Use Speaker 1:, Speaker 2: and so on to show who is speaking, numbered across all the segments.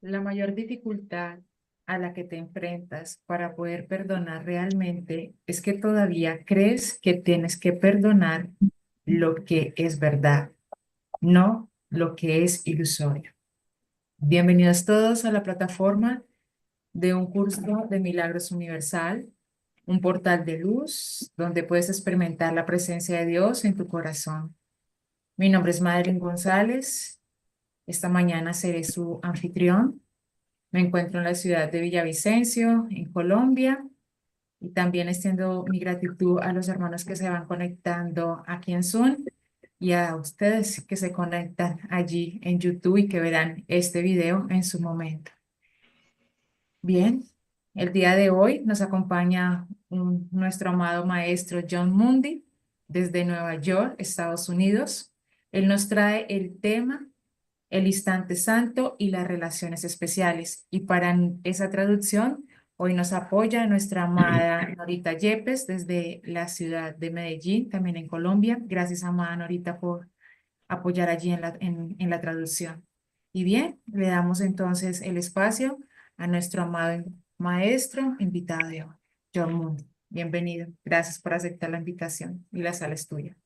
Speaker 1: La mayor dificultad a la que te enfrentas para poder perdonar realmente es que todavía crees que tienes que perdonar lo que es verdad, no lo que es ilusorio. Bienvenidos todos a la plataforma de un curso de Milagros Universal, un portal de luz donde puedes experimentar la presencia de Dios en tu corazón. Mi nombre es Madeline González. Esta mañana seré su anfitrión. Me encuentro en la ciudad de Villavicencio, en Colombia, y también extiendo mi gratitud a los hermanos que se van conectando aquí en Zoom y a ustedes que se conectan allí en YouTube y que verán este video en su momento. Bien, el día de hoy nos acompaña nuestro amado maestro Jon Mundy desde Nueva York, Estados Unidos. Él nos trae el tema el instante santo y las relaciones especiales. Y para esa traducción, hoy nos apoya nuestra amada Norita Yepes desde la ciudad de Medellín, también en Colombia. Gracias, amada Norita, por apoyar allí en la traducción. Y bien, le damos entonces el espacio a nuestro amado maestro invitado de hoy, Jon Mundy. Bienvenido. Gracias por aceptar la invitación y la sala es tuya.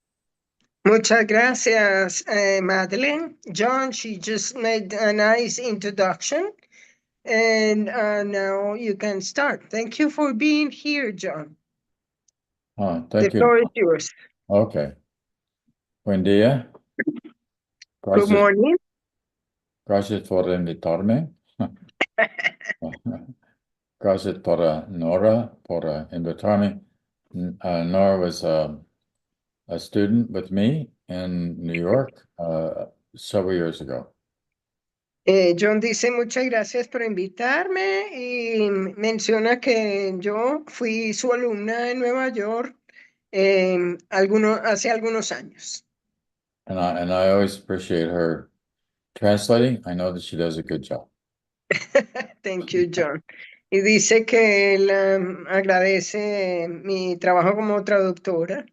Speaker 2: Muchas gracias, Madeline. John, she just made a nice introduction, and now you can start. Thank you for being here, John.
Speaker 3: Thank
Speaker 2: The
Speaker 3: you.
Speaker 2: floor is yours.
Speaker 3: Okay. Buen día.
Speaker 2: Good morning.
Speaker 3: Gracias por invitarme. Gracias por Nora por invitarme. Nora was a student with me in New York several years ago.
Speaker 2: John dice muchas gracias por invitarme y menciona que yo fui su alumna en Nueva York hace algunos años.
Speaker 3: And I always appreciate her translating. I know that she does a good job.
Speaker 2: Thank you, John. Y dice que él agradece mi trabajo como traductora,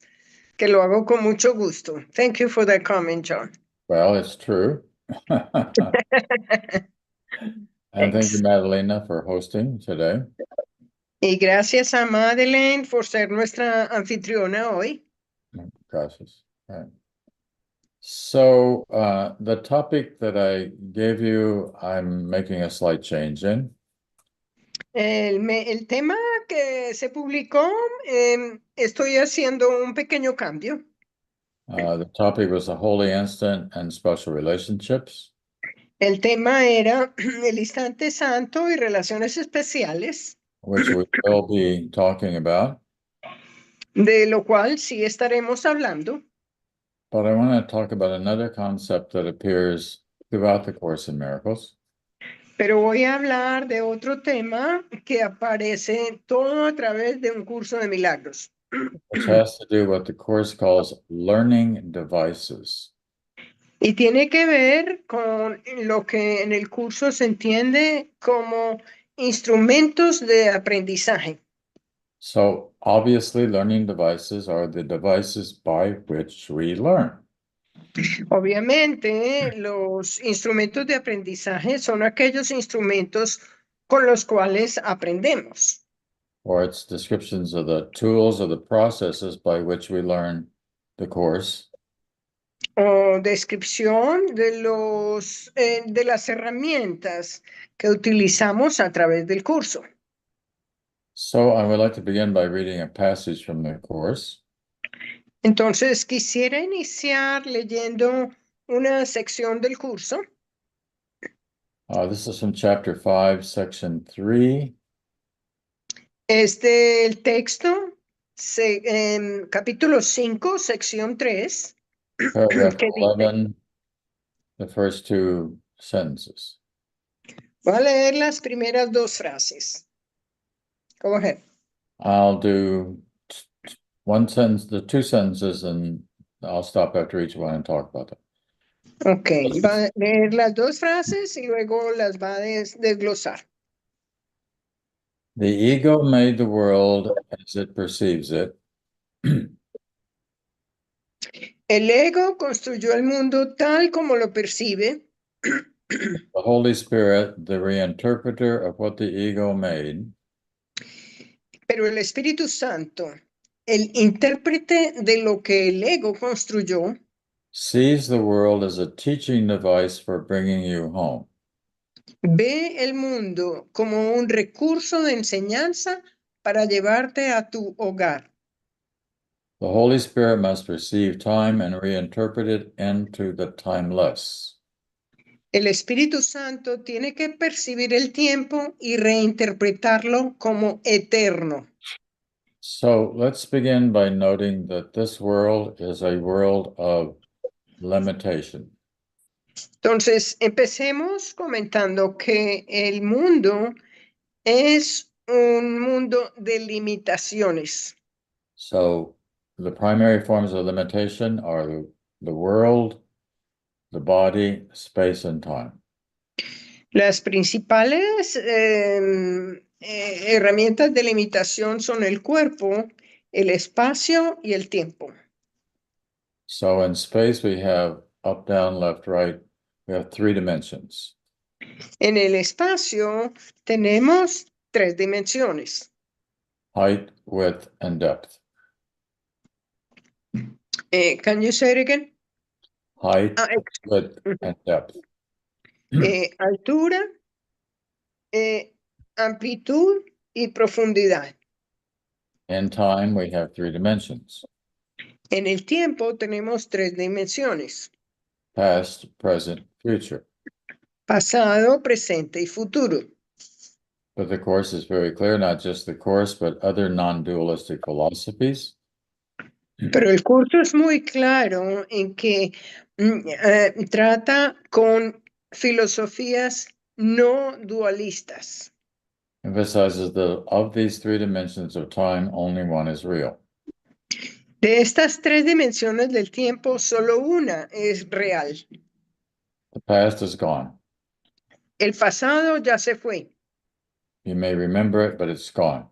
Speaker 2: que lo hago con mucho gusto. Thank you for that comment, John.
Speaker 3: Well, it's true. And thank you, Madalena, for hosting today.
Speaker 2: Y gracias a Madeleine por ser nuestra anfitriona hoy.
Speaker 3: Gracias. Right. So the topic that I gave you, I'm making a slight change in.
Speaker 2: El tema que se publicó, estoy haciendo un pequeño cambio.
Speaker 3: The topic was the holy instant and special relationships.
Speaker 2: El tema era el instante santo y relaciones especiales,
Speaker 3: Which we will be talking about.
Speaker 2: de lo cual sí estaremos hablando.
Speaker 3: But I want to talk about another concept that appears throughout the Course in Miracles.
Speaker 2: Pero voy a hablar de otro tema que aparece todo a través de un curso de milagros.
Speaker 3: Which has to do with what the Course calls learning devices.
Speaker 2: Y tiene que ver con lo que en el curso se entiende como instrumentos de aprendizaje.
Speaker 3: So obviously learning devices are the devices by which we learn.
Speaker 2: Obviamente, los instrumentos de aprendizaje son aquellos instrumentos con los cuales aprendemos.
Speaker 3: Or it's descriptions of the tools or the processes by which we learn the course.
Speaker 2: O descripción de las herramientas que utilizamos a través del curso.
Speaker 3: So I would like to begin by reading a passage from the course.
Speaker 2: Entonces, quisiera iniciar leyendo una sección del curso.
Speaker 3: This is from chapter 5, section 3.
Speaker 2: El texto, capítulo 5, sección 3.
Speaker 3: Paragraph
Speaker 2: que
Speaker 3: 11, the first two sentences.
Speaker 2: Voy a leer las primeras dos frases. Go ahead.
Speaker 3: I'll do one sentence, the two sentences, and I'll stop after each one and talk about them.
Speaker 2: Ok, va a leer las dos frases y luego las va a desglosar.
Speaker 3: The ego made the world as it perceives it.
Speaker 2: El ego construyó el mundo tal como lo percibe.
Speaker 3: The Holy Spirit, the reinterpreter of what the ego made,
Speaker 2: Pero el Espíritu Santo, el intérprete de lo que el ego construyó,
Speaker 3: sees the world as a teaching device for bringing you home.
Speaker 2: ve el mundo como un recurso de enseñanza para llevarte a tu hogar.
Speaker 3: The Holy Spirit must perceive time and reinterpret it into the timeless.
Speaker 2: El Espíritu Santo tiene que percibir el tiempo y reinterpretarlo como eterno.
Speaker 3: So let's begin by noting that this world is a world of limitation.
Speaker 2: Entonces, empecemos comentando que el mundo es un mundo de limitaciones.
Speaker 3: So the primary forms of limitation are the world, the body, space, and time.
Speaker 2: Las principales herramientas de limitación son el cuerpo, el espacio y el tiempo.
Speaker 3: So in space, we have up, down, left, right. We have 3 dimensions.
Speaker 2: En el espacio tenemos 3 dimensiones.
Speaker 3: Height, width, and depth.
Speaker 2: Can you say it again?
Speaker 3: Height, width, and depth.
Speaker 2: Altura, amplitud y profundidad.
Speaker 3: In time, we have 3 dimensions.
Speaker 2: En el tiempo tenemos 3 dimensiones.
Speaker 3: Past, present, future.
Speaker 2: Pasado, presente y futuro.
Speaker 3: But the Course is very clear, not just the Course, but other non-dualistic philosophies.
Speaker 2: Pero el curso es muy claro en que trata con filosofías no dualistas.
Speaker 3: Emphasizes that of these 3 dimensions of time, only one is real.
Speaker 2: De estas 3 dimensiones del tiempo, solo una es real.
Speaker 3: The past is gone.
Speaker 2: El pasado ya se fue.
Speaker 3: You may remember it, but it's gone.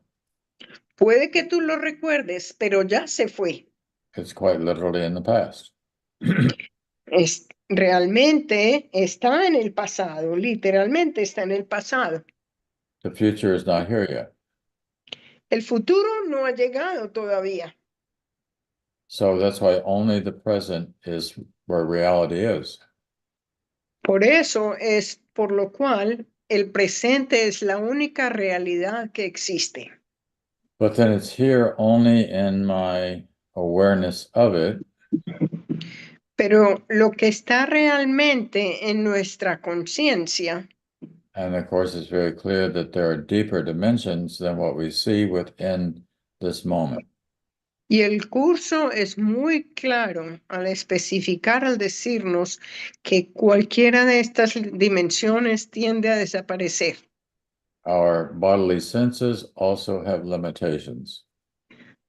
Speaker 2: Puede que tú lo recuerdes, pero ya se fue.
Speaker 3: It's quite literally in the past.
Speaker 2: Realmente está en el pasado, literalmente está en el pasado.
Speaker 3: The future is not here yet.
Speaker 2: El futuro no ha llegado todavía.
Speaker 3: So that's why only the present is where reality is.
Speaker 2: Por eso es por lo cual el presente es la única realidad que existe.
Speaker 3: But then it's here only in my awareness of it.
Speaker 2: Pero lo que está realmente en nuestra conciencia,
Speaker 3: And of course, it's very clear that there are deeper dimensions than what we see within this moment.
Speaker 2: y el curso es muy claro al especificar, al decirnos que cualquiera de estas dimensiones tiende a desaparecer.
Speaker 3: Our bodily senses also have limitations.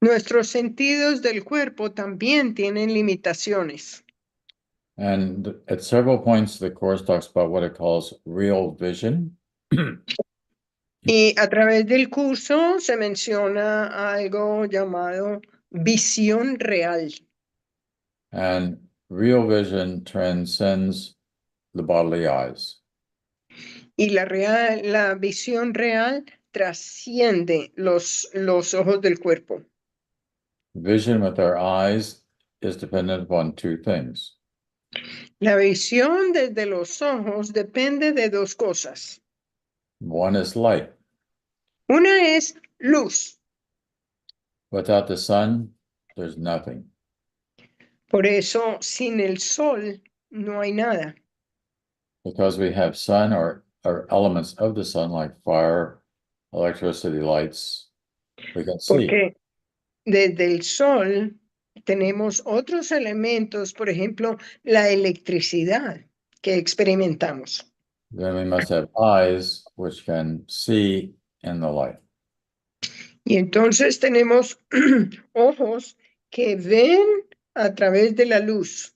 Speaker 2: Nuestros sentidos del cuerpo también tienen limitaciones.
Speaker 3: And at several points, the Course talks about what it calls real vision.
Speaker 2: Y a través del curso se menciona algo llamado visión real.
Speaker 3: And real vision transcends the bodily eyes.
Speaker 2: Y la visión real trasciende los ojos del cuerpo.
Speaker 3: Vision with our eyes is dependent upon 2 things.
Speaker 2: La visión desde los ojos depende de 2 cosas.
Speaker 3: One is light.
Speaker 2: Una es luz.
Speaker 3: Without the sun, there's nothing.
Speaker 2: Por eso, sin el sol, no hay nada.
Speaker 3: Because we have sun or elements of the sun like fire, electricity, lights, we can see.
Speaker 2: Porque desde el sol tenemos otros elementos, por ejemplo, la electricidad que experimentamos.
Speaker 3: Then we must have eyes which can see in the light.
Speaker 2: Y entonces tenemos ojos que ven a través de la luz.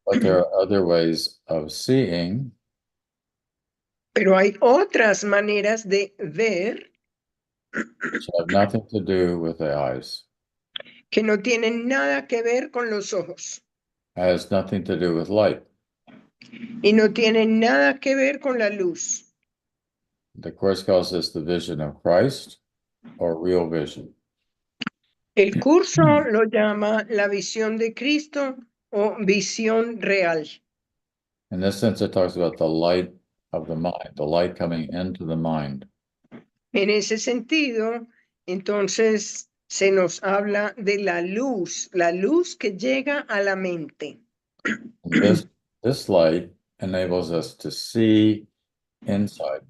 Speaker 3: But there are other ways of seeing.
Speaker 2: Pero hay otras maneras de ver
Speaker 3: Which have nothing to do with the eyes.
Speaker 2: que no tienen nada que ver con los ojos.
Speaker 3: Has nothing to do with light.
Speaker 2: y no tiene nada que ver con la luz.
Speaker 3: The Course calls this the vision of Christ or real vision.
Speaker 2: El curso lo llama la visión de Cristo o visión real.
Speaker 3: In this sense, it talks about the light of the mind, the light coming into the mind.
Speaker 2: En ese sentido, entonces se nos habla de la luz que llega a la mente.
Speaker 3: This light enables us to see inside.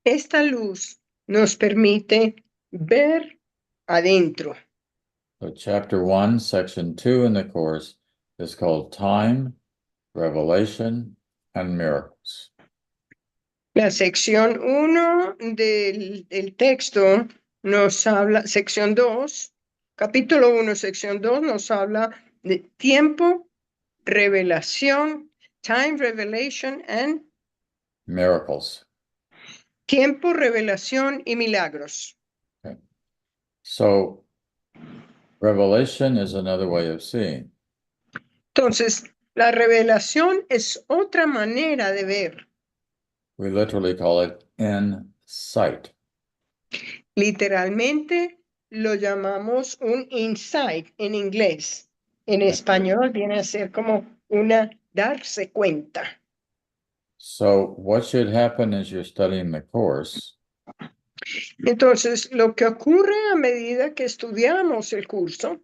Speaker 2: Esta luz nos permite ver adentro.
Speaker 3: So chapter 1, section 2 in the course is called Time, Revelation, and Miracles.
Speaker 2: La sección 1 del texto nos habla, sección 2, capítulo 1, sección 2 nos habla de tiempo, revelación, time, revelation, and
Speaker 3: Miracles.
Speaker 2: tiempo, revelación y milagros.
Speaker 3: Okay. So revelation is another way of seeing.
Speaker 2: Entonces, la revelación es otra manera de ver.
Speaker 3: We literally call it insight.
Speaker 2: Literalmente lo llamamos un insight en inglés. En español viene a ser como una darse cuenta.
Speaker 3: So what should happen as you're studying the course
Speaker 2: Entonces, lo que ocurre a medida que estudiamos el curso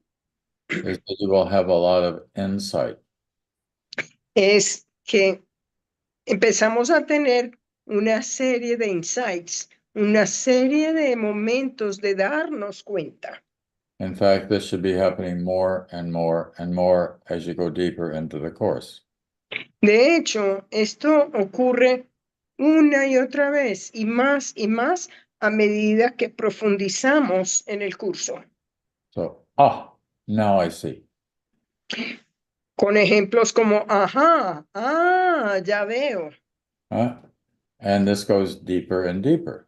Speaker 3: is that you will have a lot of insight.
Speaker 2: es que empezamos a tener una serie de insights, una serie de momentos de darnos cuenta.
Speaker 3: In fact, this should be happening more and more and more as you go deeper into the course.
Speaker 2: De hecho, esto ocurre una y otra vez y más a medida que profundizamos en el curso.
Speaker 3: So, now I see.
Speaker 2: Con ejemplos como, ajá, ya veo.
Speaker 3: And this goes deeper and deeper.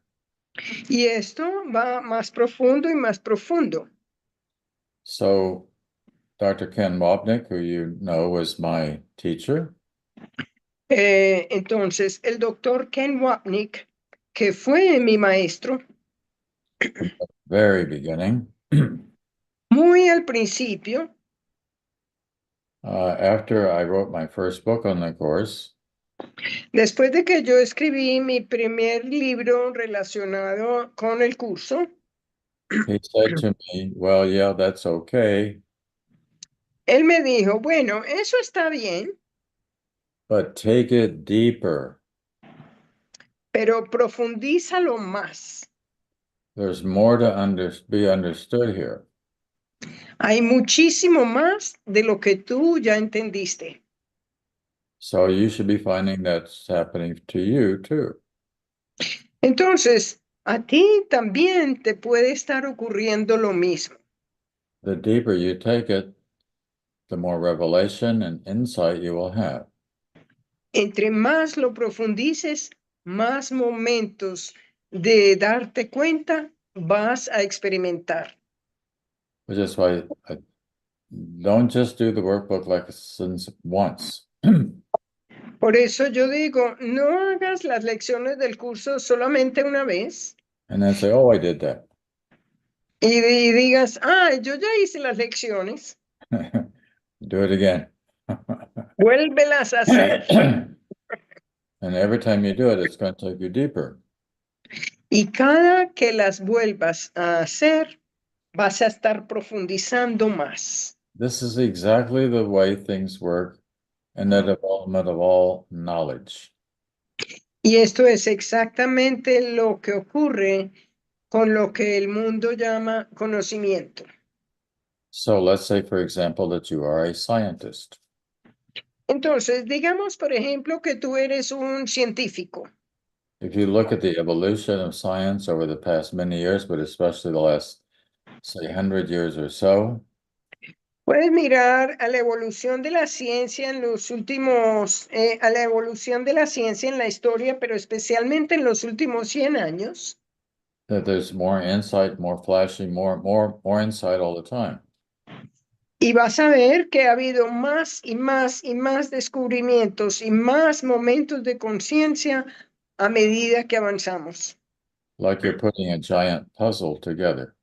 Speaker 2: Y esto va más profundo y más profundo.
Speaker 3: So, Dr. Ken Wapnick, who you know was my teacher,
Speaker 2: Entonces, el doctor Ken Wapnick, que fue mi maestro,
Speaker 3: very beginning,
Speaker 2: muy al principio,
Speaker 3: after I wrote my first book on the course,
Speaker 2: después de que yo escribí mi primer libro relacionado con el curso,
Speaker 3: he said to me, well, yeah, that's okay,
Speaker 2: él me dijo, bueno, eso está bien,
Speaker 3: but take it deeper.
Speaker 2: pero profundízalo más.
Speaker 3: There's more to be understood here.
Speaker 2: Hay muchísimo más de lo que tú ya entendiste.
Speaker 3: So you should be finding that's happening to you too.
Speaker 2: Entonces, a ti también te puede estar ocurriendo lo mismo.
Speaker 3: The deeper you take it, the more revelation and insight you will have.
Speaker 2: Entre más lo profundices, más momentos de darte cuenta vas a experimentar.
Speaker 3: Which is why I don't just do the workbook lessons once.
Speaker 2: Por eso yo digo, no hagas las lecciones del curso solamente una vez
Speaker 3: And then say, oh, I did that.
Speaker 2: y digas, yo ya hice las lecciones,
Speaker 3: Do it again.
Speaker 2: vuélvelas a hacer.
Speaker 3: And every time you do it, it's going to take you deeper.
Speaker 2: Y cada que las vuelvas a hacer, vas a estar profundizando más.
Speaker 3: This is exactly the way things work in the development of all knowledge.
Speaker 2: Y esto es exactamente lo que ocurre con lo que el mundo llama conocimiento.
Speaker 3: So let's say, for example, that you are a scientist.
Speaker 2: Entonces, digamos, por ejemplo, que tú eres un científico.
Speaker 3: If you look at the evolution of science over the past many years, but especially the last, say, 100 years or so,
Speaker 2: Puedes mirar a la evolución de la ciencia en los últimos, a la evolución de la ciencia en la historia, pero especialmente en los últimos 100 años.
Speaker 3: that there's more insight, more flashing, more insight all the time.
Speaker 2: Y vas a ver que ha habido más y más y más descubrimientos y más momentos de conciencia a medida que avanzamos.
Speaker 3: Like you're putting a giant puzzle together.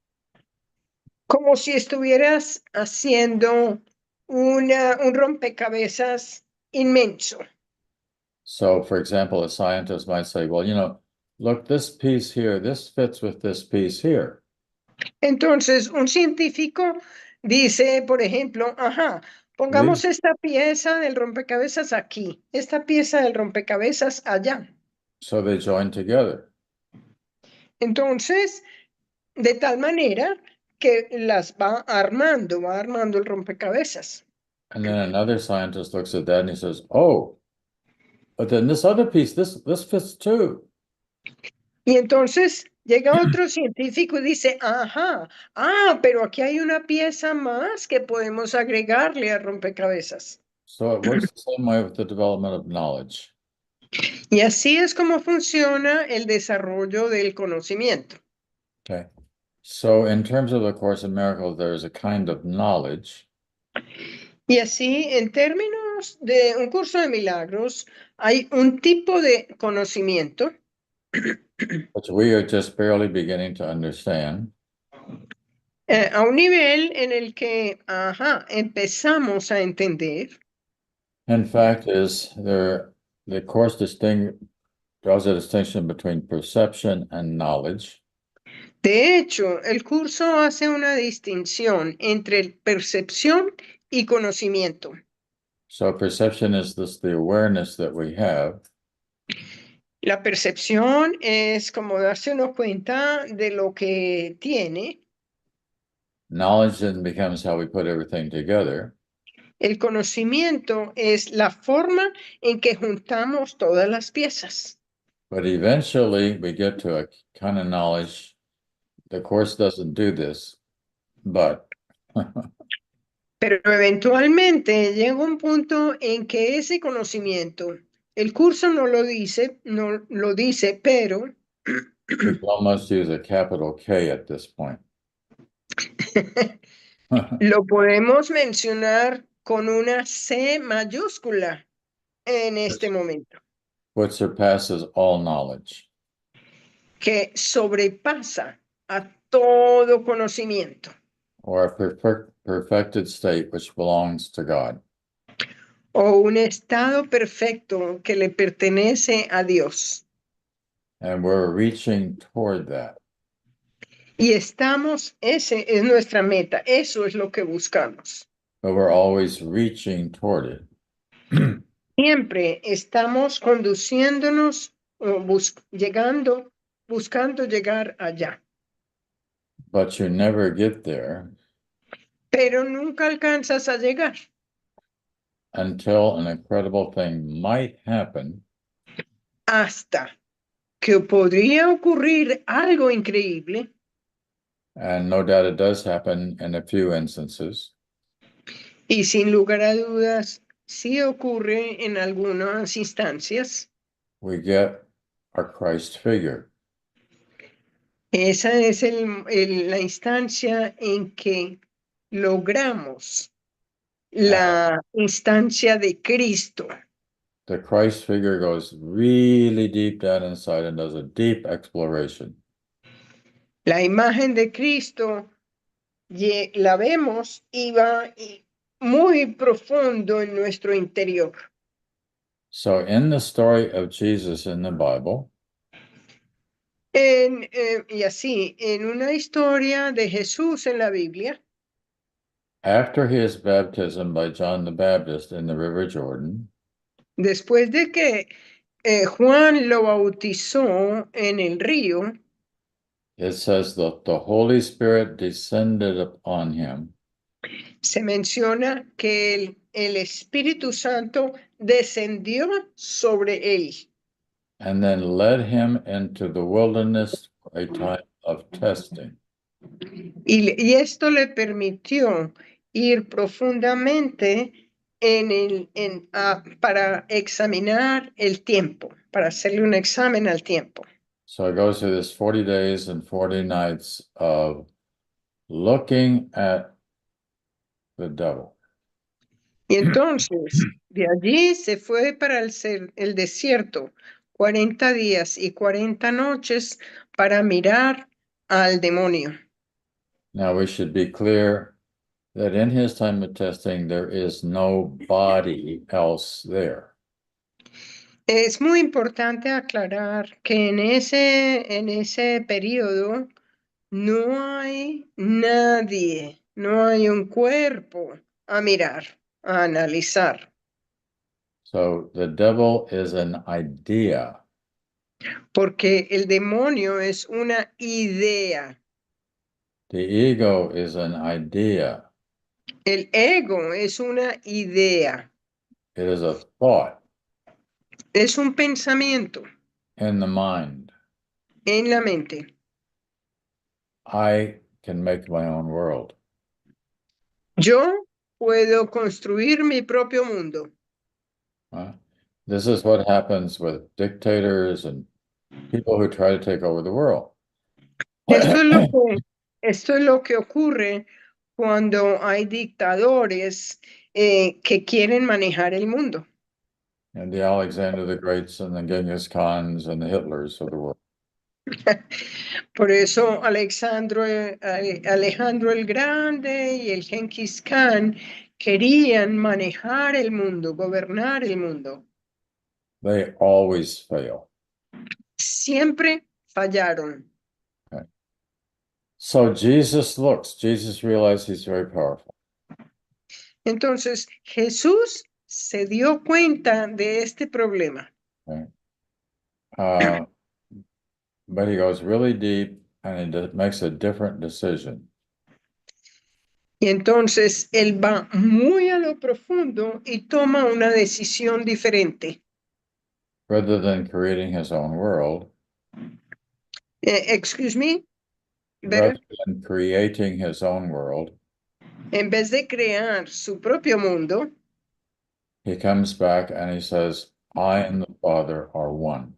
Speaker 2: Como si estuvieras haciendo un rompecabezas inmenso.
Speaker 3: So, for example, a scientist might say, well, look, this piece here, this fits with this piece here.
Speaker 2: Entonces, un científico dice, por ejemplo, ajá, pongamos
Speaker 3: These-
Speaker 2: esta pieza del rompecabezas aquí, esta pieza del rompecabezas allá.
Speaker 3: So they join together.
Speaker 2: Entonces, de tal manera que las va armando el rompecabezas.
Speaker 3: And then another scientist looks at that and he says, oh, but then this other piece, this fits too.
Speaker 2: Y entonces llega otro científico y dice, ajá, pero aquí hay una pieza más que podemos agregarle al rompecabezas.
Speaker 3: So it works the same way with the development of knowledge.
Speaker 2: Y así es como funciona el desarrollo del conocimiento.
Speaker 3: Okay. So in terms of the Course in Miracles, there is a kind of knowledge.
Speaker 2: Y así, en términos de un curso de milagros, hay un tipo de conocimiento
Speaker 3: Which we are just barely beginning to understand.
Speaker 2: a un nivel en el que, empezamos a entender.
Speaker 3: In fact, the Course draws a distinction between perception and knowledge.
Speaker 2: De hecho, el curso hace una distinción entre percepción y conocimiento.
Speaker 3: So perception is the awareness that we have.
Speaker 2: La percepción es como darse uno cuenta de lo que tiene.
Speaker 3: Knowledge then becomes how we put everything together.
Speaker 2: El conocimiento es la forma en que juntamos todas las piezas.
Speaker 3: But eventually we get to a kind of knowledge. The Course doesn't do this, but
Speaker 2: Pero eventualmente llega un punto en que ese conocimiento, el curso no lo dice, pero
Speaker 3: we can almost use a capital K at this point.
Speaker 2: lo podemos mencionar con una C mayúscula en este momento,
Speaker 3: Which surpasses all knowledge.
Speaker 2: que sobrepasa a todo conocimiento,
Speaker 3: Or a perfected state which belongs to God.
Speaker 2: o un estado perfecto que le pertenece a Dios.
Speaker 3: And we're reaching toward that.
Speaker 2: Y esa es nuestra meta, eso es lo que buscamos.
Speaker 3: But we're always reaching toward it.
Speaker 2: Siempre estamos conduciéndonos o buscando llegar allá,
Speaker 3: But you never get there
Speaker 2: pero nunca alcanzas a llegar
Speaker 3: until an incredible thing might happen.
Speaker 2: hasta que podría ocurrir algo increíble,
Speaker 3: And no doubt it does happen in a few instances.
Speaker 2: y sin lugar a dudas, sí ocurre en algunas instancias.
Speaker 3: We get our Christ figure.
Speaker 2: Esa es la instancia en que logramos la instancia de Cristo.
Speaker 3: The Christ figure goes really deep down inside and does a deep exploration.
Speaker 2: La imagen de Cristo la vemos y va muy profundo en nuestro interior.
Speaker 3: So in the story of Jesus in the Bible,
Speaker 2: Y así, en una historia de Jesús en la Biblia,
Speaker 3: after his baptism by John the Baptist in the River Jordan,
Speaker 2: después de que Juan lo bautizó en el río,
Speaker 3: it says that the Holy Spirit descended upon him.
Speaker 2: se menciona que el Espíritu Santo descendió sobre él
Speaker 3: And then led him into the wilderness for a time of testing.
Speaker 2: y esto le permitió ir profundamente para examinar el tiempo, para hacerle un examen al tiempo.
Speaker 3: So it goes through this 40 days and 40 nights of looking at the devil.
Speaker 2: Y entonces, de allí se fue para el desierto 40 días y 40 noches para mirar al demonio.
Speaker 3: Now we should be clear that in his time of testing, there is nobody else there.
Speaker 2: Es muy importante aclarar que en ese periodo no hay nadie, no hay un cuerpo a mirar, a analizar,
Speaker 3: So the devil is an idea.
Speaker 2: porque el demonio es una idea,
Speaker 3: The ego is an idea.
Speaker 2: el ego es una idea,
Speaker 3: It is a thought
Speaker 2: es un pensamiento
Speaker 3: in the mind.
Speaker 2: en la mente.
Speaker 3: I can make my own world.
Speaker 2: Yo puedo construir mi propio mundo.
Speaker 3: This is what happens with dictators and people who try to take over the world.
Speaker 2: Esto es lo que ocurre cuando hay dictadores que quieren manejar el mundo.
Speaker 3: And the Alexander the Greats and the Genghis Khans and the Hitlers of the world.
Speaker 2: Por eso Alejandro el Grande y el Genghis Khan querían manejar el mundo, gobernar el mundo.
Speaker 3: They always fail.
Speaker 2: Siempre fallaron.
Speaker 3: So Jesus realized he's very powerful.
Speaker 2: Entonces Jesús se dio cuenta de este problema.
Speaker 3: Right? But he goes really deep and he makes a different decision.
Speaker 2: Y entonces él va muy a lo profundo y toma una decisión diferente.
Speaker 3: Rather than creating his own world,
Speaker 2: Excuse me,
Speaker 3: rather than creating his own world,
Speaker 2: en vez de crear su propio mundo,
Speaker 3: he comes back and he says, I and the Father are one.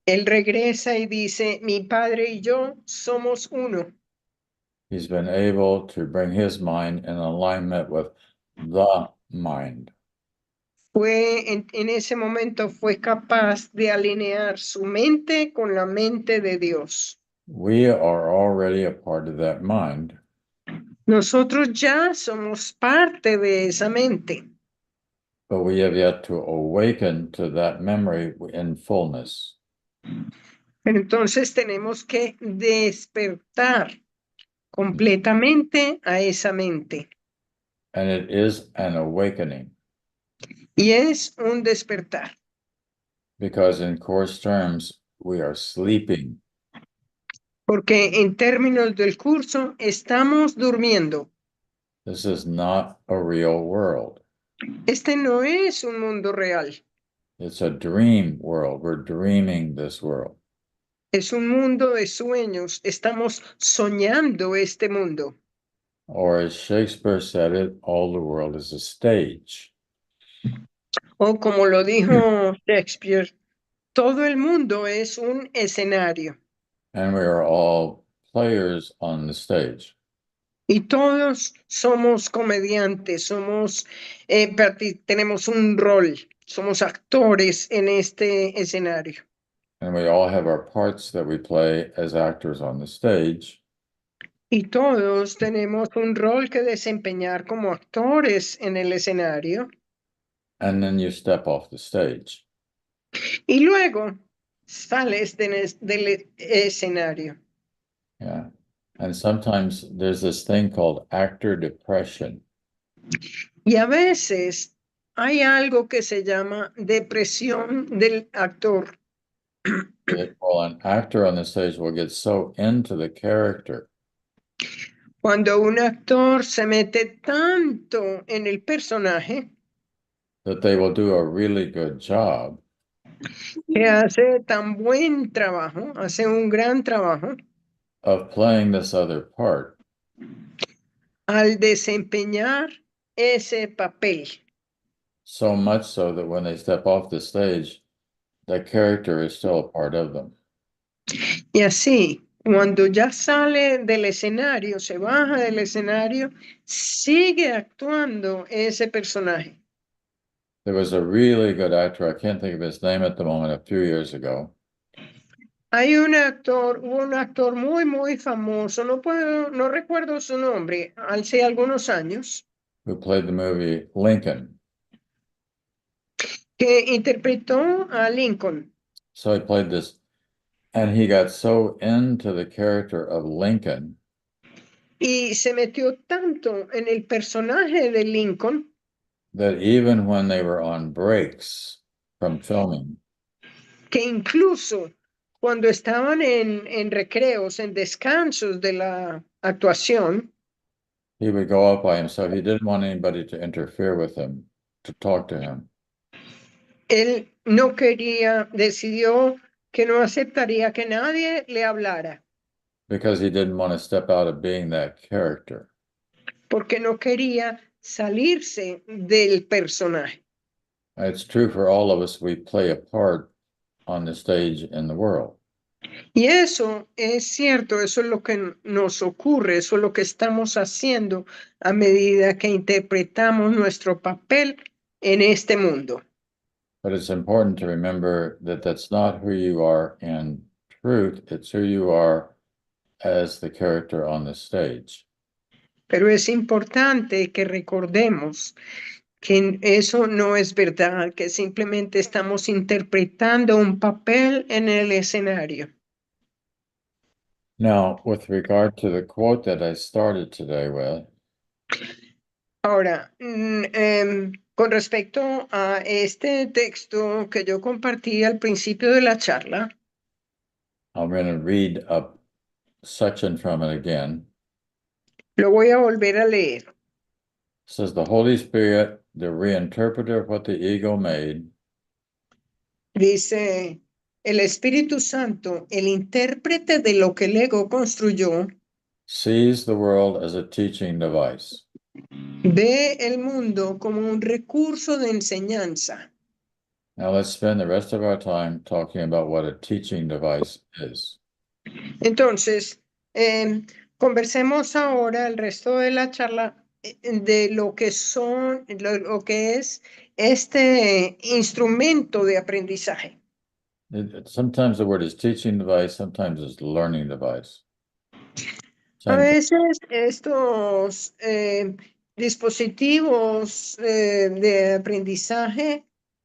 Speaker 2: él regresa y dice, mi padre y yo somos uno.
Speaker 3: He's been able to bring his mind in alignment with the mind.
Speaker 2: En ese momento fue capaz de alinear su mente con la mente de Dios.
Speaker 3: We are already a part of that mind.
Speaker 2: Nosotros ya somos parte de esa mente,
Speaker 3: But we have yet to awaken to that memory in fullness.
Speaker 2: pero entonces tenemos que despertar completamente a esa mente.
Speaker 3: And it is an awakening.
Speaker 2: Y es un despertar.
Speaker 3: Because in course terms, we are sleeping.
Speaker 2: Porque en términos del curso, estamos durmiendo.
Speaker 3: This is not a real world.
Speaker 2: Este no es un mundo real.
Speaker 3: It's a dream world. We're dreaming this world.
Speaker 2: Es un mundo de sueños. Estamos soñando este mundo.
Speaker 3: Or as Shakespeare said it, all the world is a stage.
Speaker 2: O como lo dijo Shakespeare, todo el mundo es un escenario.
Speaker 3: And we are all players on the stage.
Speaker 2: Y todos somos comediantes, tenemos un rol, somos actores en este escenario.
Speaker 3: And we all have our parts that we play as actors on the stage.
Speaker 2: Y todos tenemos un rol que desempeñar como actores en el escenario.
Speaker 3: And then you step off the stage.
Speaker 2: Y luego sales del escenario.
Speaker 3: Yeah. And sometimes there's this thing called actor depression.
Speaker 2: Y a veces hay algo que se llama depresión del actor.
Speaker 3: Well, an actor on the stage will get so into the character
Speaker 2: Cuando un actor se mete tanto en el personaje
Speaker 3: that they will do a really good job
Speaker 2: que hace tan buen trabajo, hace un gran trabajo
Speaker 3: of playing this other part
Speaker 2: al desempeñar ese papel.
Speaker 3: so much so that when they step off the stage, that character is still a part of them.
Speaker 2: Y así, cuando ya sale del escenario, se baja del escenario, sigue actuando ese personaje.
Speaker 3: There was a really good actor, I can't think of his name at the moment, a few years ago,
Speaker 2: Hay hubo un actor muy famoso, no recuerdo su nombre, hace algunos años,
Speaker 3: who played the movie Lincoln.
Speaker 2: que interpretó a Lincoln.
Speaker 3: So he played this, and he got so into the character of Lincoln
Speaker 2: Y se metió tanto en el personaje de Lincoln
Speaker 3: that even when they were on breaks from filming,
Speaker 2: que incluso cuando estaban en recreos, en descansos de la actuación,
Speaker 3: he would go out by himself. He didn't want anybody to interfere with him, to talk to him,
Speaker 2: él no quería, decidió que no aceptaría que nadie le hablara,
Speaker 3: because he didn't want to step out of being that character.
Speaker 2: porque no quería salirse del personaje.
Speaker 3: It's true for all of us. We play a part on the stage in the world.
Speaker 2: Y eso es cierto, eso es lo que nos ocurre, eso es lo que estamos haciendo a medida que interpretamos nuestro papel en este mundo.
Speaker 3: But it's important to remember that that's not who you are in truth. It's who you are as the character on the stage.
Speaker 2: Pero es importante que recordemos que eso no es verdad, que simplemente estamos interpretando un papel en el escenario.
Speaker 3: Now, with regard to the quote that I started today with,
Speaker 2: Ahora, con respecto a este texto que yo compartí al principio de la charla,
Speaker 3: I'm going to read a section from it again.
Speaker 2: lo voy a volver a leer.
Speaker 3: It says, the Holy Spirit, the reinterpreter of what the ego made,
Speaker 2: Dice, el Espíritu Santo, el intérprete de lo que el ego construyó,
Speaker 3: sees the world as a teaching device.
Speaker 2: ve el mundo como un recurso de enseñanza.
Speaker 3: Now let's spend the rest of our time talking about what a teaching device is.
Speaker 2: Entonces, conversemos ahora el resto de la charla de lo que son, lo que es este instrumento de aprendizaje.
Speaker 3: Sometimes the word is teaching device, sometimes it's learning device.
Speaker 2: A
Speaker 3: Same thing.
Speaker 2: veces estos dispositivos de aprendizaje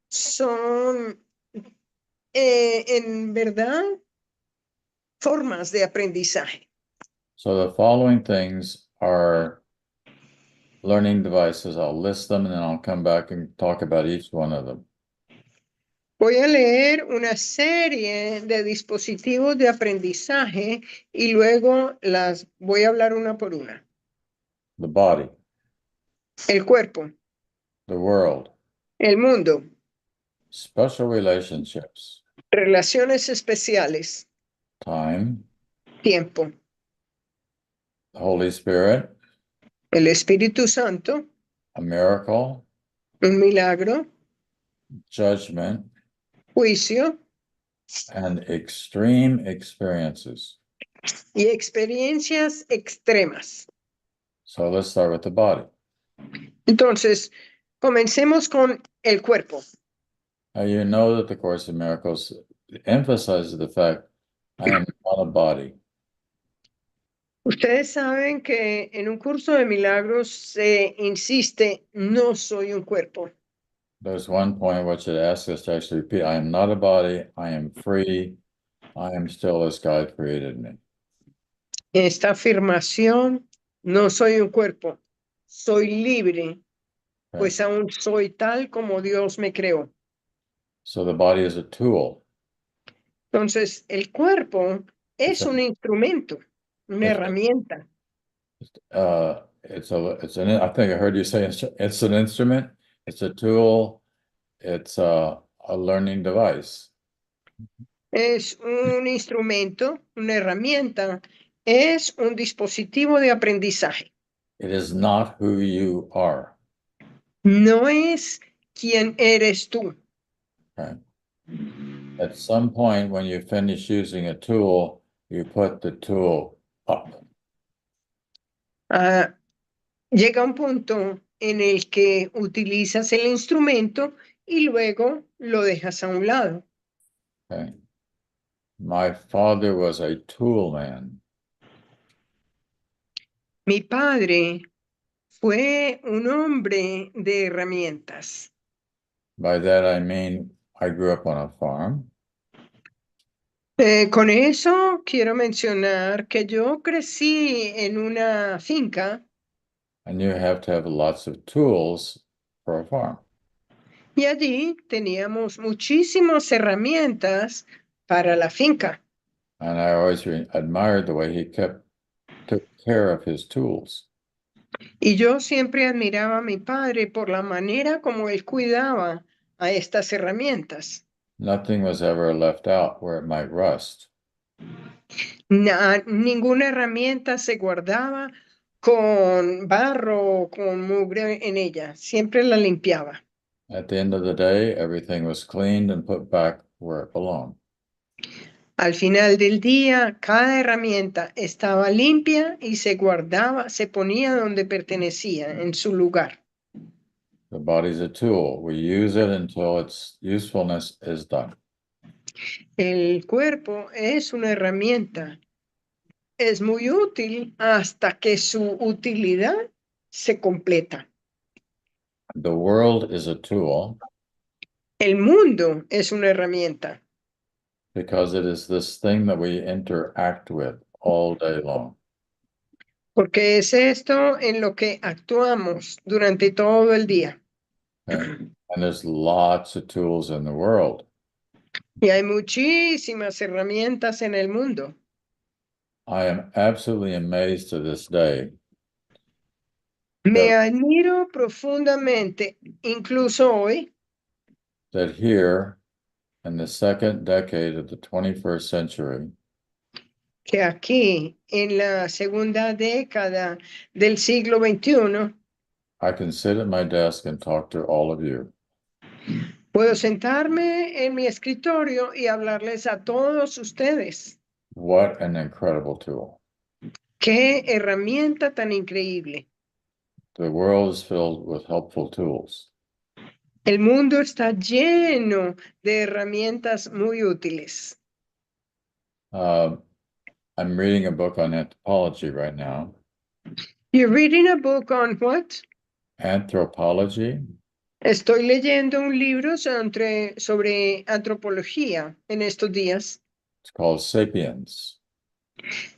Speaker 2: son en verdad formas de aprendizaje.
Speaker 3: So the following things are learning devices. I'll list them and then I'll come back and talk about each one of them.
Speaker 2: Voy a leer una serie de dispositivos de aprendizaje y luego las voy a hablar una por una.
Speaker 3: The body,
Speaker 2: El cuerpo,
Speaker 3: the world,
Speaker 2: el mundo,
Speaker 3: special relationships,
Speaker 2: relaciones especiales,
Speaker 3: time,
Speaker 2: tiempo,
Speaker 3: the Holy Spirit,
Speaker 2: el Espíritu Santo,
Speaker 3: a miracle,
Speaker 2: un milagro,
Speaker 3: judgment,
Speaker 2: juicio
Speaker 3: and extreme experiences.
Speaker 2: y experiencias extremas.
Speaker 3: So let's start with the body.
Speaker 2: Entonces, comencemos con el cuerpo.
Speaker 3: Now, you know that the Course in Miracles emphasizes the fact I am not a body.
Speaker 2: Ustedes saben que en un curso de milagros se insiste, no soy un cuerpo.
Speaker 3: There's one point which it asks us to actually repeat, I am not a body, I am free, I am still as God created me.
Speaker 2: Esta afirmación, no soy un cuerpo, soy libre, pues aún soy tal como Dios me creó.
Speaker 3: So the body is a tool.
Speaker 2: Entonces, el cuerpo es
Speaker 3: It's a-
Speaker 2: un instrumento, una
Speaker 3: it's-
Speaker 2: herramienta.
Speaker 3: I think I heard you say it's an instrument, it's a tool, it's a learning device.
Speaker 2: Es un instrumento, una herramienta, es un dispositivo de aprendizaje.
Speaker 3: It is not who you are.
Speaker 2: No es quién eres tú.
Speaker 3: Okay? At some point when you finish using a tool, you put the tool up.
Speaker 2: Ah, llega un punto en el que utilizas el instrumento y luego lo dejas a un lado.
Speaker 3: Okay. My father was a tool man.
Speaker 2: Mi padre fue un hombre de herramientas.
Speaker 3: By that I mean I grew up on a farm.
Speaker 2: Con eso quiero mencionar que yo crecí en una finca
Speaker 3: And you have to have lots of tools for a farm.
Speaker 2: y allí teníamos muchísimas herramientas para la finca.
Speaker 3: And I always admired the way he took care of his tools.
Speaker 2: Y yo siempre admiraba a mi padre por la manera como él cuidaba a estas herramientas.
Speaker 3: Nothing was ever left out where it might rust.
Speaker 2: Ninguna herramienta se guardaba con barro o con mugre en ella. Siempre la limpiaba.
Speaker 3: At the end of the day, everything was cleaned and put back where it belonged.
Speaker 2: Al final del día, cada herramienta estaba limpia y se guardaba, se ponía donde pertenecía, en su lugar.
Speaker 3: The body's a tool. We use it until its usefulness is done.
Speaker 2: El cuerpo es una herramienta. Es muy útil hasta que su utilidad se completa.
Speaker 3: The world is a tool
Speaker 2: El mundo es una herramienta
Speaker 3: because it is this thing that we interact with all day long.
Speaker 2: porque es esto en lo que actuamos durante todo el día.
Speaker 3: Okay? And there's lots of tools in the world.
Speaker 2: Y hay muchísimas herramientas en el mundo.
Speaker 3: I am absolutely amazed to this day
Speaker 2: Me admiro profundamente, incluso hoy,
Speaker 3: that here in the second decade of the 21st century,
Speaker 2: que aquí, en la segunda década del siglo XXI,
Speaker 3: I can sit at my desk and talk to all of you.
Speaker 2: puedo sentarme en mi escritorio y hablarles a todos ustedes.
Speaker 3: What an incredible tool.
Speaker 2: ¡Qué herramienta tan increíble!
Speaker 3: The world is filled with helpful tools.
Speaker 2: El mundo está lleno de herramientas muy útiles.
Speaker 3: I'm reading a book on anthropology right now.
Speaker 2: You're reading a book on what?
Speaker 3: Anthropology.
Speaker 2: Estoy leyendo un libro sobre antropología en estos días.
Speaker 3: It's called Sapiens.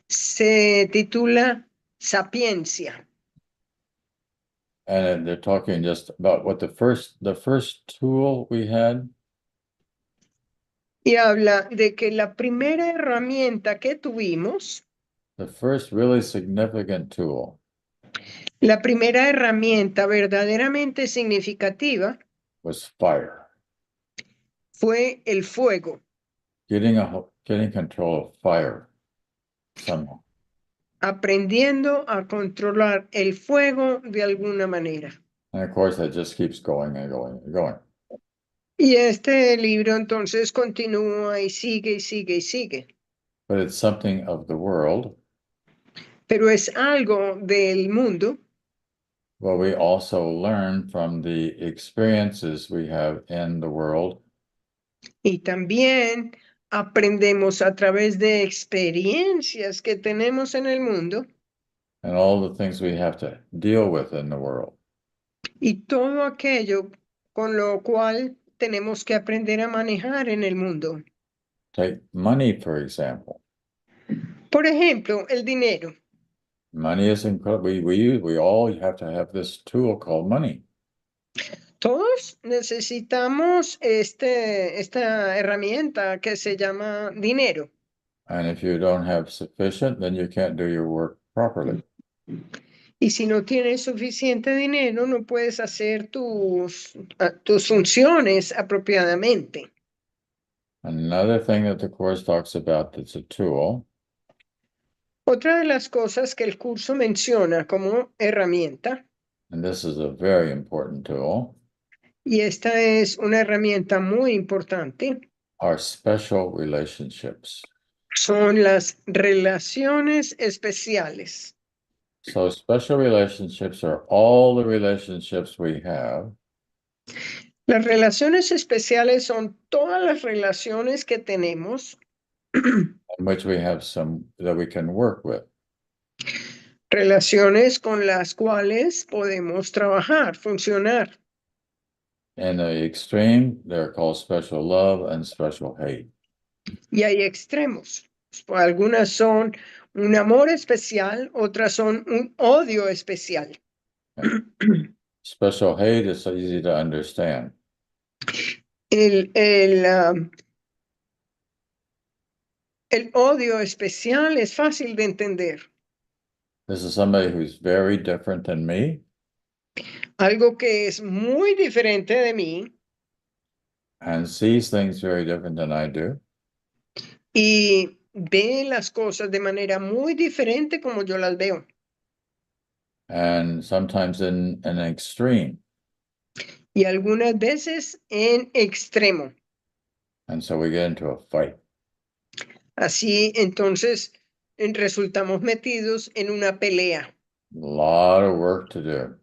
Speaker 2: Se titula Sapiencia.
Speaker 3: And they're talking just about what the first tool we had
Speaker 2: Y habla de que la primera herramienta que tuvimos,
Speaker 3: the first really significant tool
Speaker 2: la primera herramienta verdaderamente significativa
Speaker 3: was fire.
Speaker 2: fue el fuego.
Speaker 3: Getting control of fire somehow.
Speaker 2: Aprendiendo a controlar el fuego de alguna manera.
Speaker 3: And of course, that just keeps going and going and going.
Speaker 2: Y este libro entonces continúa y sigue y sigue y sigue.
Speaker 3: But it's something of the world
Speaker 2: Pero es algo del mundo
Speaker 3: where we also learn from the experiences we have in the world.
Speaker 2: y también aprendemos a través de experiencias que tenemos en el mundo
Speaker 3: And all the things we have to deal with in the world.
Speaker 2: y todo aquello con lo cual tenemos que aprender a manejar en el mundo.
Speaker 3: Take money, for example.
Speaker 2: Por ejemplo, el dinero.
Speaker 3: Money is incredible. We all have to have this tool called money.
Speaker 2: Todos necesitamos esta herramienta que se llama dinero.
Speaker 3: And if you don't have sufficient, then you can't do your work properly.
Speaker 2: Y si no tienes suficiente dinero, no puedes hacer tus funciones apropiadamente.
Speaker 3: Another thing that the Course talks about that's a tool
Speaker 2: Otra de las cosas que el curso menciona como herramienta,
Speaker 3: and this is a very important tool,
Speaker 2: y esta es una herramienta muy importante,
Speaker 3: are special relationships.
Speaker 2: son las relaciones especiales.
Speaker 3: So special relationships are all the relationships we have
Speaker 2: Las relaciones especiales son todas las relaciones que tenemos,
Speaker 3: in which we have some that we can work with.
Speaker 2: relaciones con las cuales podemos trabajar, funcionar.
Speaker 3: In the extreme, they're called special love and special hate.
Speaker 2: Y hay extremos. Algunas son un amor especial, otras son un odio especial.
Speaker 3: Special hate is so easy to understand.
Speaker 2: El odio especial es fácil de entender.
Speaker 3: This is somebody who's very different than me
Speaker 2: Algo que es muy diferente de mí
Speaker 3: and sees things very different than I do.
Speaker 2: y ve las cosas de manera muy diferente como yo las veo.
Speaker 3: And sometimes in an extreme.
Speaker 2: Y algunas veces en extremo.
Speaker 3: And so we get into a fight.
Speaker 2: Así entonces resultamos metidos en una pelea.
Speaker 3: A lot of work to do.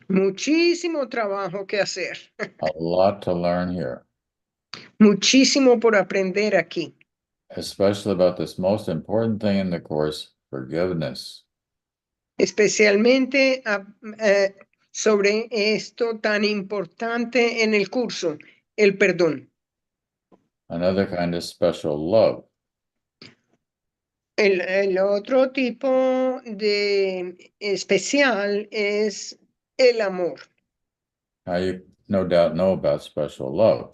Speaker 2: Muchísimo trabajo que hacer.
Speaker 3: A lot to learn here.
Speaker 2: Muchísimo por aprender aquí.
Speaker 3: Especially about this most important thing in the course, forgiveness.
Speaker 2: Especialmente sobre esto tan importante en el curso, el perdón.
Speaker 3: Another kind of special love.
Speaker 2: El otro tipo de especial es el amor.
Speaker 3: Now you no doubt know about special love.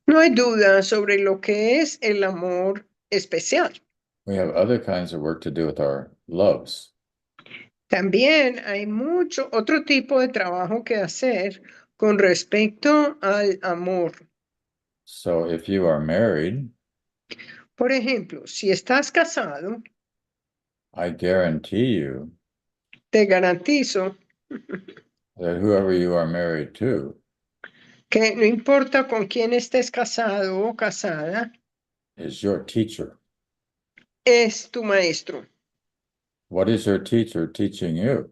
Speaker 2: No hay duda sobre lo que es el amor especial.
Speaker 3: We have other kinds of work to do with our loves.
Speaker 2: También hay mucho otro tipo de trabajo que hacer con respecto al amor.
Speaker 3: So if you are married,
Speaker 2: Por ejemplo, si estás casado,
Speaker 3: I guarantee you
Speaker 2: te garantizo
Speaker 3: that whoever you are married to
Speaker 2: que no importa con quién estés casado o casada,
Speaker 3: is your teacher.
Speaker 2: es tu maestro.
Speaker 3: What is your teacher teaching you?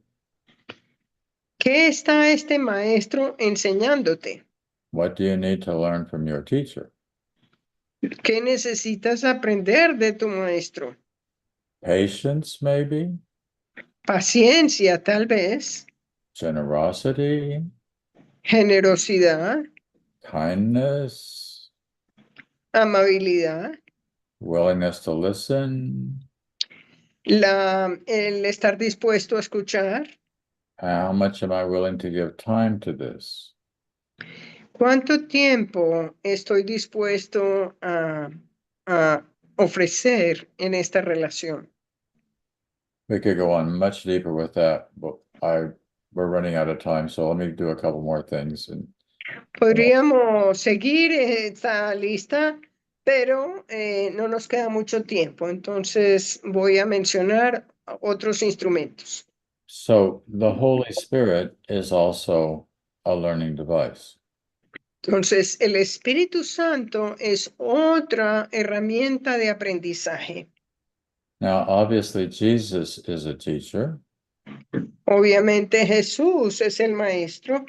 Speaker 2: ¿Qué está este maestro enseñándote?
Speaker 3: What do you need to learn from your teacher?
Speaker 2: ¿Qué necesitas aprender de tu maestro?
Speaker 3: Patience, maybe?
Speaker 2: Paciencia, tal vez.
Speaker 3: Generosity?
Speaker 2: Generosidad,
Speaker 3: Kindness?
Speaker 2: amabilidad,
Speaker 3: Willingness to listen?
Speaker 2: el estar dispuesto a escuchar.
Speaker 3: How much am I willing to give time to this?
Speaker 2: ¿Cuánto tiempo estoy dispuesto a ofrecer en esta relación?
Speaker 3: We could go on much deeper with that, but we're running out of time, so let me do a couple more things.
Speaker 2: Podríamos seguir esta lista, pero no nos queda mucho tiempo, entonces voy a mencionar otros instrumentos.
Speaker 3: So the Holy Spirit is also a learning device.
Speaker 2: Entonces, el Espíritu Santo es otra herramienta de aprendizaje.
Speaker 3: Now, obviously, Jesus is a teacher.
Speaker 2: Obviamente Jesús es el maestro.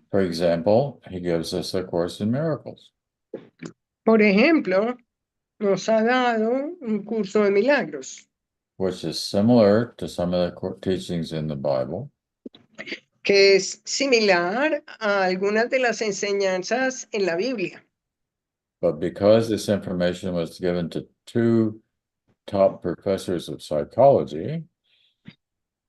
Speaker 3: For example, he gives us a Course in Miracles.
Speaker 2: Por ejemplo, nos ha dado un curso de milagros,
Speaker 3: Which is similar to some of the teachings in the Bible.
Speaker 2: que es similar a algunas de las enseñanzas en la Biblia.
Speaker 3: But because this information was given to two top professors of psychology,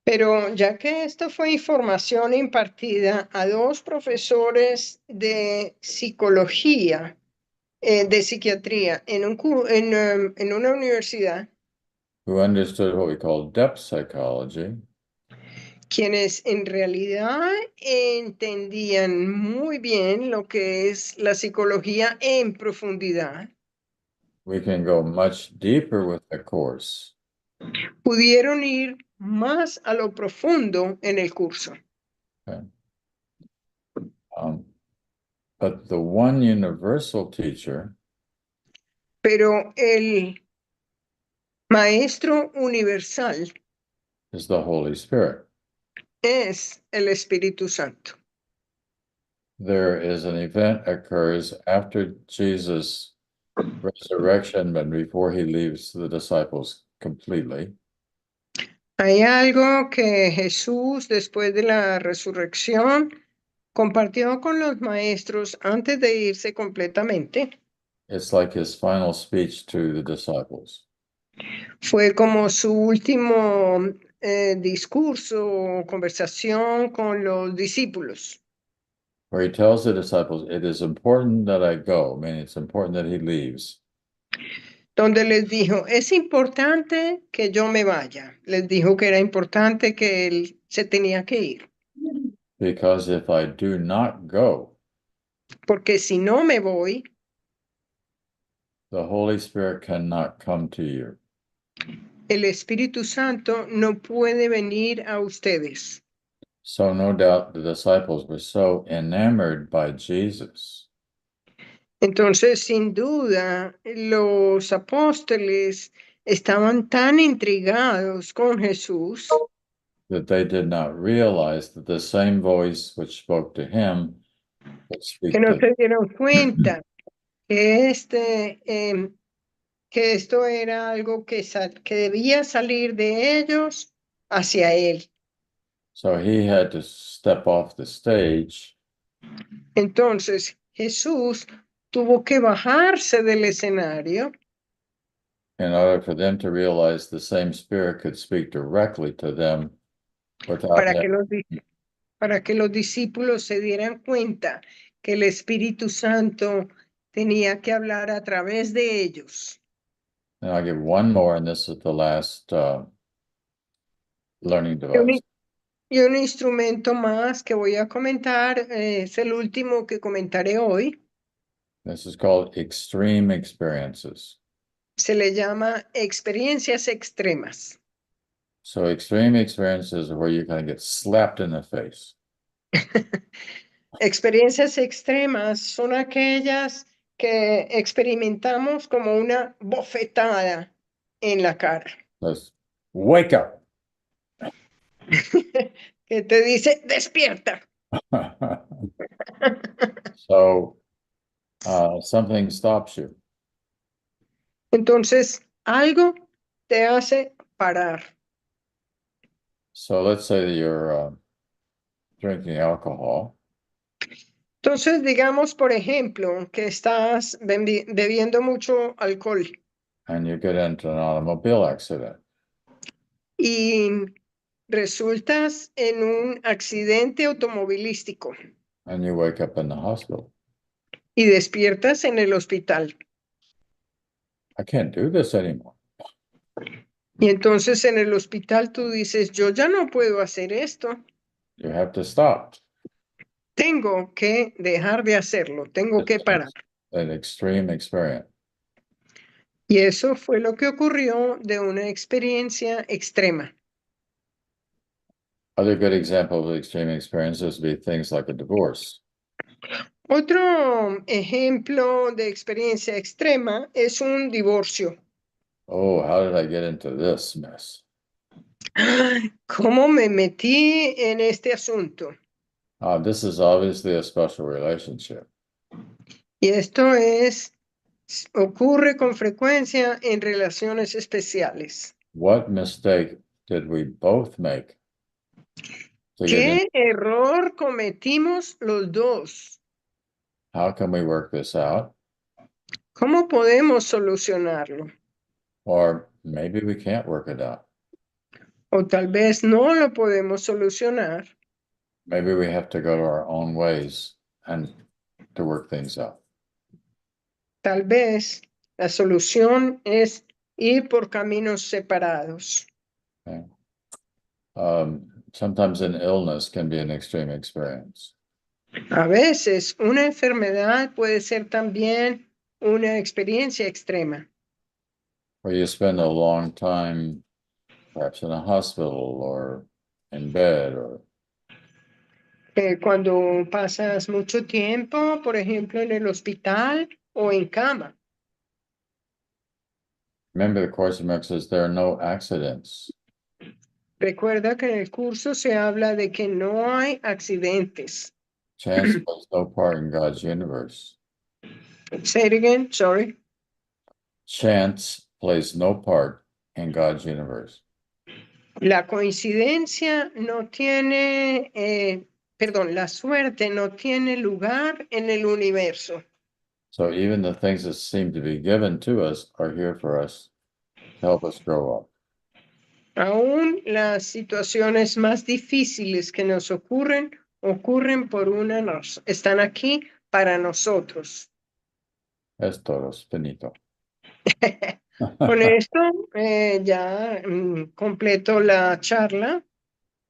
Speaker 2: Pero ya que esto fue información impartida a dos profesores de psicología, de psiquiatría, en una universidad,
Speaker 3: who understood what we call depth psychology,
Speaker 2: quienes en realidad entendían muy bien lo que es la psicología en profundidad,
Speaker 3: we can go much deeper with the course.
Speaker 2: pudieron ir más a lo profundo en el curso.
Speaker 3: Okay. But the one universal teacher
Speaker 2: Pero el Maestro Universal
Speaker 3: is the Holy Spirit.
Speaker 2: es el Espíritu Santo.
Speaker 3: There is an event occurs after Jesus' resurrection, but before he leaves the disciples completely.
Speaker 2: Hay algo que Jesús, después de la resurrección, compartió con los maestros antes de irse completamente.
Speaker 3: It's like his final speech to the disciples.
Speaker 2: Fue como su último discurso o conversación con los discípulos,
Speaker 3: Where he tells the disciples, it is important that I go, meaning it's important that he leaves.
Speaker 2: donde les dijo, es importante que yo me vaya. Les dijo que era importante que él se tenía que ir,
Speaker 3: Because if I do not go,
Speaker 2: porque si no me voy,
Speaker 3: the Holy Spirit cannot come to you.
Speaker 2: el Espíritu Santo no puede venir a ustedes.
Speaker 3: So no doubt the disciples were so enamored by Jesus
Speaker 2: Entonces, sin duda, los apóstoles estaban tan intrigados con Jesús
Speaker 3: that they did not realize that the same voice which spoke to him would
Speaker 2: que
Speaker 3: speak
Speaker 2: no
Speaker 3: to
Speaker 2: se dieron cuenta que, que esto era algo que debía salir de ellos hacia él.
Speaker 3: So he had to step off the stage
Speaker 2: Entonces, Jesús tuvo que bajarse del escenario
Speaker 3: in order for them to realize the same spirit could speak directly to them without
Speaker 2: para
Speaker 3: him.
Speaker 2: que para que los discípulos se dieran cuenta que el Espíritu Santo tenía que hablar a través de ellos.
Speaker 3: And I'll give one more, and this is the last learning
Speaker 2: Y un,
Speaker 3: device.
Speaker 2: y un instrumento más que voy a comentar, es el último que comentaré hoy,
Speaker 3: This is called extreme experiences.
Speaker 2: se le llama experiencias extremas.
Speaker 3: So extreme experiences are where you kind of get slapped in the face.
Speaker 2: Experiencias extremas son aquellas que experimentamos como una bofetada en la cara,
Speaker 3: Let's wake up.
Speaker 2: que te dice, despierta.
Speaker 3: So something stops you.
Speaker 2: Entonces, algo te hace parar.
Speaker 3: So let's say that you're drinking alcohol
Speaker 2: Entonces, digamos, por ejemplo, que estás bebiendo mucho alcohol
Speaker 3: and you get into an automobile accident.
Speaker 2: y resultas en un accidente automovilístico
Speaker 3: And you wake up in the hospital.
Speaker 2: y despiertas en el hospital.
Speaker 3: I can't do this anymore.
Speaker 2: Y entonces en el hospital tú dices, yo ya no puedo hacer esto,
Speaker 3: You have to stop.
Speaker 2: tengo que dejar de hacerlo, tengo que parar.
Speaker 3: An extreme experience.
Speaker 2: Y eso fue lo que ocurrió de una experiencia extrema.
Speaker 3: Other good examples of extreme experiences would be things like a divorce.
Speaker 2: Otro ejemplo de experiencia extrema es un divorcio.
Speaker 3: Oh, how did I get into this mess?
Speaker 2: ¿Cómo me metí en este asunto?
Speaker 3: This is obviously a special relationship.
Speaker 2: Y esto ocurre con frecuencia en relaciones especiales.
Speaker 3: What mistake did we both make to get in?
Speaker 2: ¿Qué error cometimos los dos?
Speaker 3: How can we work this out?
Speaker 2: ¿Cómo podemos solucionarlo?
Speaker 3: Or maybe we can't work it out.
Speaker 2: O tal vez no lo podemos solucionar.
Speaker 3: Maybe we have to go to our own ways and to work things out.
Speaker 2: Tal vez la solución es ir por caminos separados.
Speaker 3: Okay? Sometimes an illness can be an extreme experience.
Speaker 2: A veces una enfermedad puede ser también una experiencia extrema,
Speaker 3: Where you spend a long time, perhaps in a hospital or in bed, or
Speaker 2: cuando pasas mucho tiempo, por ejemplo, en el hospital o en cama.
Speaker 3: Remember the Course in Miracles says there are no accidents.
Speaker 2: Recuerda que en el curso se habla de que no hay accidentes.
Speaker 3: Chance plays no part in God's universe.
Speaker 2: Say it again, sorry.
Speaker 3: Chance plays no part in God's universe.
Speaker 2: La coincidencia no tiene, perdón, la suerte no tiene lugar en el universo.
Speaker 3: So even the things that seem to be given to us are here for us to help us grow up.
Speaker 2: Aún las situaciones más difíciles que nos ocurren por una razón. Están aquí para nosotros.
Speaker 3: Es todo, finito.
Speaker 2: Con esto ya completo la charla.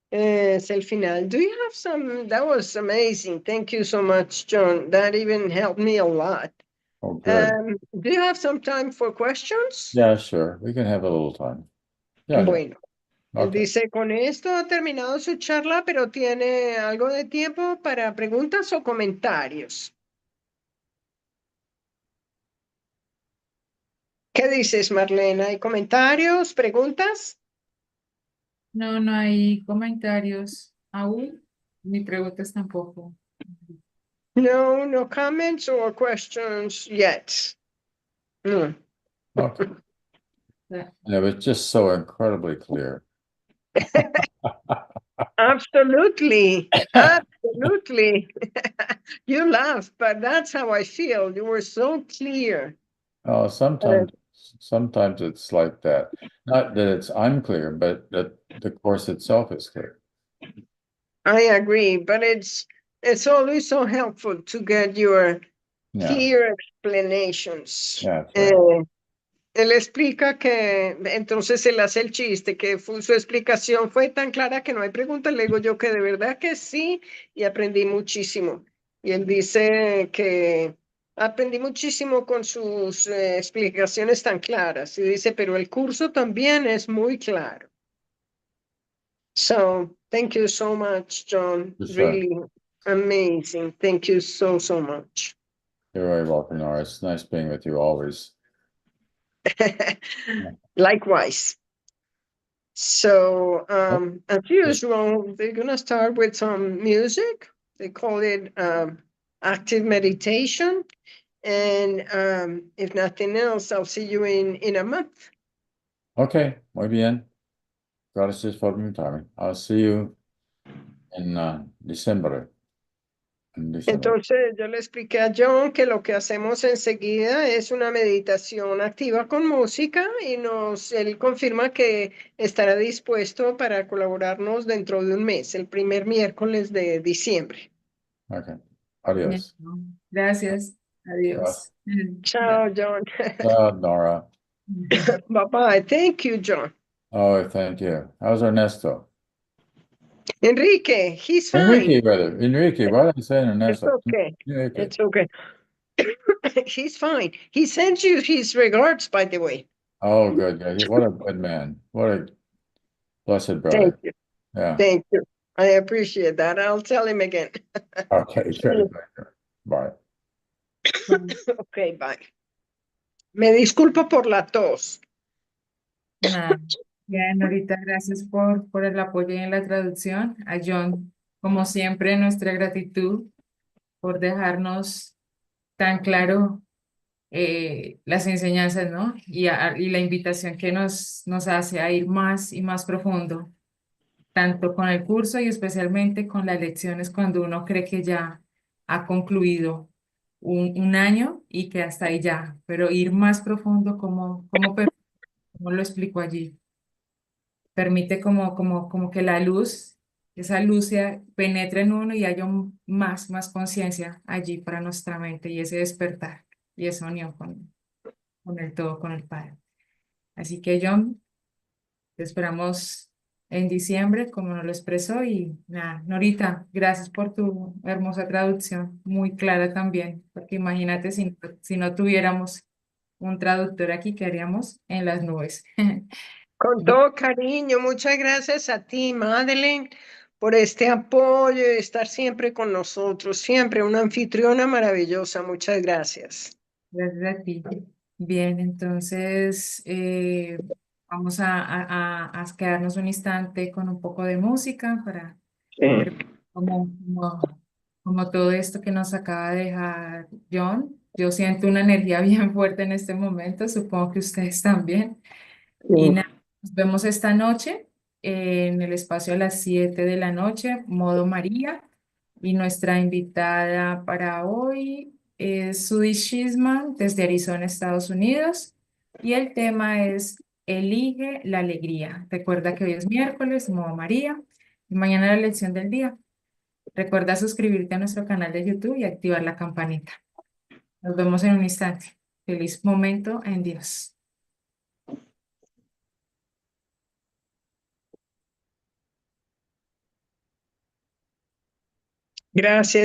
Speaker 2: Es el final. Do you have some? That was amazing. Thank you so much, John. That even helped me a lot.
Speaker 3: Oh, good.
Speaker 2: Do you have some time for questions?
Speaker 3: Yeah, sure. We can have a little time. Yeah,
Speaker 2: Bueno,
Speaker 3: yeah.
Speaker 2: él
Speaker 3: Okay.
Speaker 2: dice, con esto ha terminado su charla, pero tiene algo de tiempo para preguntas o comentarios. ¿Qué dices, Marlena? ¿Hay comentarios, preguntas?
Speaker 1: No, no hay comentarios aún, ni preguntas tampoco.
Speaker 2: No, no comments or questions yet. No.
Speaker 3: Okay.
Speaker 1: Ya.
Speaker 3: And it was just so incredibly clear.
Speaker 2: Absolutely. Absolutely. You laugh, but that's how I feel. You were so clear.
Speaker 3: Oh, sometimes it's like that. Not that it's unclear, but that the course itself is clear.
Speaker 2: I agree, but it's always so helpful to get your
Speaker 3: Yeah,
Speaker 2: clear explanations.
Speaker 3: yeah, that's right.
Speaker 2: Él explica que, entonces él hace el chiste, que su explicación fue tan clara que no hay preguntas. Le digo yo que de verdad que sí, y aprendí muchísimo. Y él dice que aprendí muchísimo con sus explicaciones tan claras. Y dice, pero el curso también es muy claro. So, thank you so much, John.
Speaker 3: For sure.
Speaker 2: Really amazing. Thank you so, so much.
Speaker 3: You're very welcome, Nora. It's nice being with you always.
Speaker 2: Likewise. So, as usual, they're going to start with some music. They call it active meditation. And if nothing else, I'll see you in a month.
Speaker 3: Okay, muy bien. Gracias por invitarme. I'll see you in December.
Speaker 2: Entonces, yo le expliqué a John que lo que hacemos enseguida es una meditación activa con música y él confirma que estará dispuesto para colaborarnos dentro de un mes, el primer miércoles de diciembre.
Speaker 3: Okay. Adios.
Speaker 1: Gracias. Adiós.
Speaker 2: Ciao, John.
Speaker 3: Ciao, Nora.
Speaker 2: Bye-bye. Thank you, John.
Speaker 3: Oh, thank you. How's Ernesto?
Speaker 2: Enrique, he's fine.
Speaker 3: Enrique, brother. Enrique, why did I say
Speaker 2: It's
Speaker 3: Ernesto?
Speaker 2: okay.
Speaker 3: Enrique.
Speaker 2: It's okay. He's fine. He sends you his regards, by the way.
Speaker 3: Oh, good. Yeah, what a good man. What a blessed
Speaker 2: Thank
Speaker 3: brother.
Speaker 2: you.
Speaker 3: Yeah.
Speaker 2: Thank you. I appreciate that. I'll tell him again.
Speaker 3: Okay, good. Bye.
Speaker 2: Okay, bye. Me disculpo por la tos.
Speaker 1: Nada. Bien, ahorita gracias por el apoyo en la traducción. A John, como siempre, nuestra gratitud por dejarnos tan claro las enseñanzas, ¿no? Y la invitación que nos hace a ir más y más profundo, tanto con el curso y especialmente con las lecciones cuando uno cree que ya ha concluido un año y que hasta ahí ya, pero ir más profundo como lo explico allí. Permite como que la luz, esa luz penetre en uno y haya más conciencia allí para nuestra mente y ese despertar y esa unión con el todo, con el Padre. Así que John, te esperamos en diciembre, como nos lo expresó, y nada, Norita, gracias por tu hermosa traducción, muy clara también, porque imagínate si no tuviéramos un traductor aquí, ¿qué haríamos en las nubes?
Speaker 2: Con todo cariño, muchas gracias a ti, Madeleine, por este apoyo y estar siempre con nosotros. Siempre una anfitriona maravillosa. Muchas gracias.
Speaker 1: Gracias a ti. Bien, entonces vamos a quedarnos un instante con un poco de música para
Speaker 2: Sí.
Speaker 1: ver como todo esto que nos acaba de dejar John. Yo siento una energía bien fuerte en este momento, supongo que ustedes también. Y nada, nos vemos esta noche en el espacio a las 7 de la noche, modo María. Y nuestra invitada para hoy es Sudhi Shisman desde Arizona, Estados Unidos. Y el tema es Elige la alegría. Recuerda que hoy es miércoles, modo María. Y mañana la lección del día. Recuerda suscribirte a nuestro canal de YouTube y activar la campanita. Nos vemos en un instante. Feliz momento en Dios.
Speaker 2: Gracias.